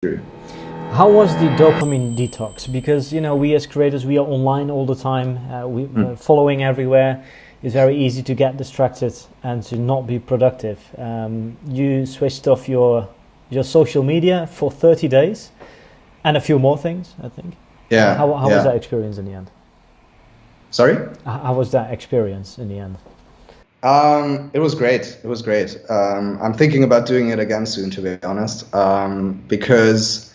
true. How was the dopamine detox? Because we as creators, we are online all the time, following everywhere. It's very easy to get distracted and to not be productive. You switched off your social media for 30 days and a few more things, I think. Yeah. How was that experience in the end? Sorry? How was that experience in the end? It was great. It was great. I'm thinking about doing it again soon, to be honest, because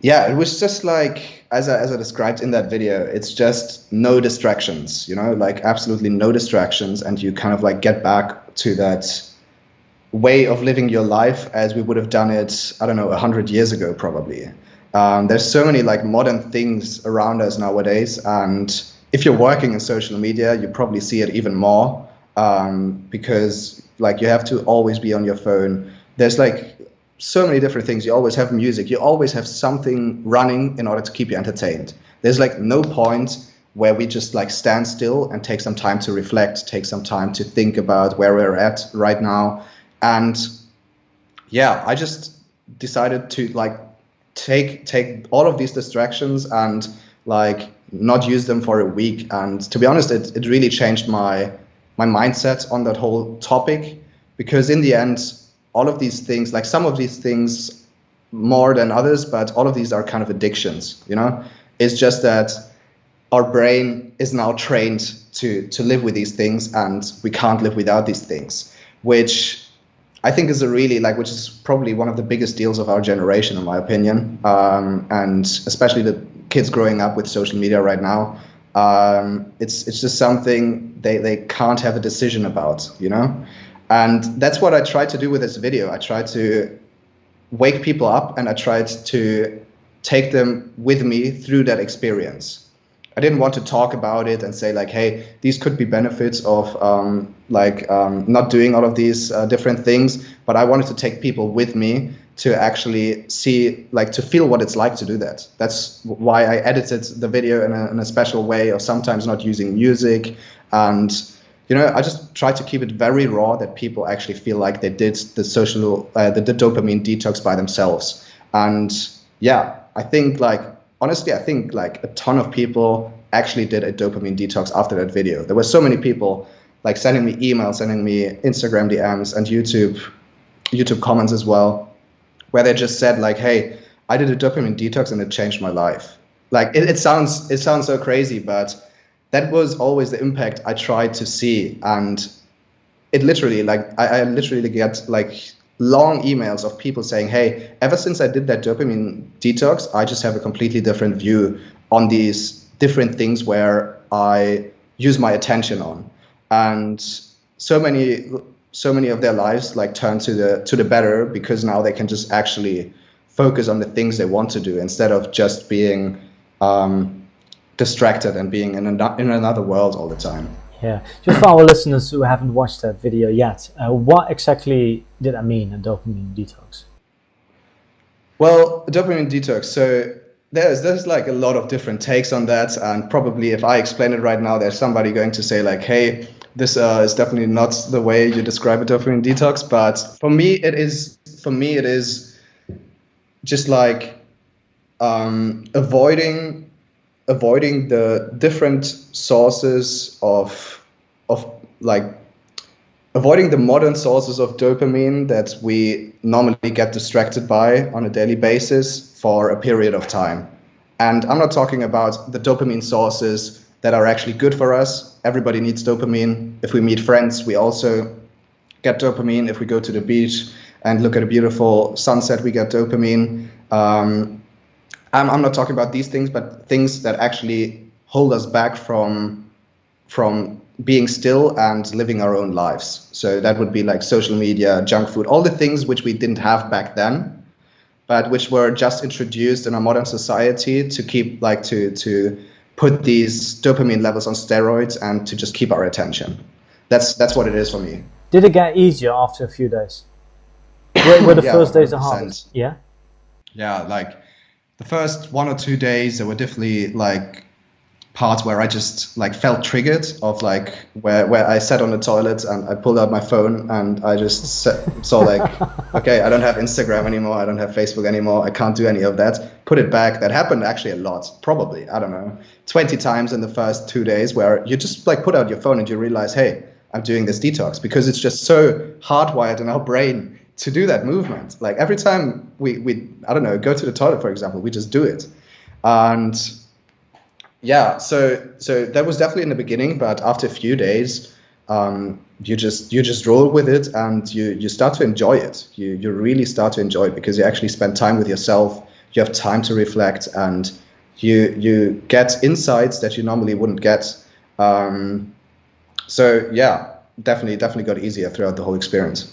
it was just like, as I described in that video, it's just no distractions, like absolutely no distractions. And you kind of like get back to that way of living your life as we would have done it, I don't know, 100 years ago, probably. There's so many like modern things around us nowadays. And if you're working in social media, you probably see it even more, because like you have to always be on your phone. There's like so many different things. You always have music. You always have something running in order to keep you entertained. There's like no point where we just like stand still and take some time to reflect, take some time to think about where we're at right now. And I just decided to like take all of these distractions and like not use them for a week. And to be honest, it really changed my mindset on that whole topic, because in the end, all of these things, like some of these things more than others, but all of these are kind of addictions, It's just that our brain is now trained to live with these things, and we can't live without these things, which I think is which is probably one of the biggest deals of our generation, in my opinion. And especially the kids growing up with social media right now. It's just something they can't have a decision about, And that's what I tried to do with this video. I tried to wake people up, and I tried to take them with me through that experience. I didn't want to talk about it and say like, hey, these could be benefits of not doing all of these different things, but I wanted to take people with me to actually see, like, to feel what it's like to do that. That's why I edited the video in a special way, of sometimes not using music. And I just try to keep it very raw, that people actually feel like they did the the dopamine detox by themselves. And I think honestly, I think like a ton of people actually did a dopamine detox after that video. There were so many people like sending me emails, sending me Instagram DMs and YouTube comments as well, where they just said like, hey, I did a dopamine detox and it changed my life. Like it sounds so crazy, but that was always the impact I tried to see. And it literally, like, I literally get like long emails of people saying, hey, ever since I did that dopamine detox, I just have a completely different view on these different things where I use my attention on. And so many of their lives like turn to the better, because now they can just actually focus on the things they want to do, instead of just being distracted and being in another world all the time. Yeah, just for our listeners who haven't watched that video yet, what exactly did that mean, a dopamine detox? Well, a dopamine detox. So there's like a lot of different takes on that, and probably if I explain it right now, there's somebody going to say like, hey, this is definitely not the way you describe a dopamine detox. But for me, it is just like avoiding the different sources of like avoiding the modern sources of dopamine that we normally get distracted by on a daily basis for a period of time. And I'm not talking about the dopamine sources that are actually good for us. Everybody needs dopamine. If we meet friends, we also get dopamine. If we go to the beach and look at a beautiful sunset, we get dopamine. I'm not talking about these things, but things that actually hold us back from being still and living our own lives. So that would be like social media, junk food, all the things which we didn't have back then, but which were just introduced in our modern society to keep like to put these dopamine levels on steroids and to just keep our attention. That's what it is for me. Did it get easier after a few days? Were the first days the hardest? Yeah, like the first 1 or 2 days, there were definitely like part where I just like felt triggered of like where I sat on the toilet and I pulled out my phone and I just saw like, okay, I don't have Instagram anymore. I don't have Facebook anymore. I can't do any of that. Put it back. That happened actually a lot, probably, I don't know, 20 times in the first 2 days where you just like put out your phone and you realize, hey, I'm doing this detox, because it's just so hardwired in our brain to do that movement. Like every time we I don't know, go to the toilet, for example, we just do it. And yeah, so that was definitely in the beginning, but after a few days, you just roll with it and you start to enjoy it. You really start to enjoy it because you actually spend time with yourself. You have time to reflect, and you get insights that you normally wouldn't get. So yeah, definitely got easier throughout the whole experience.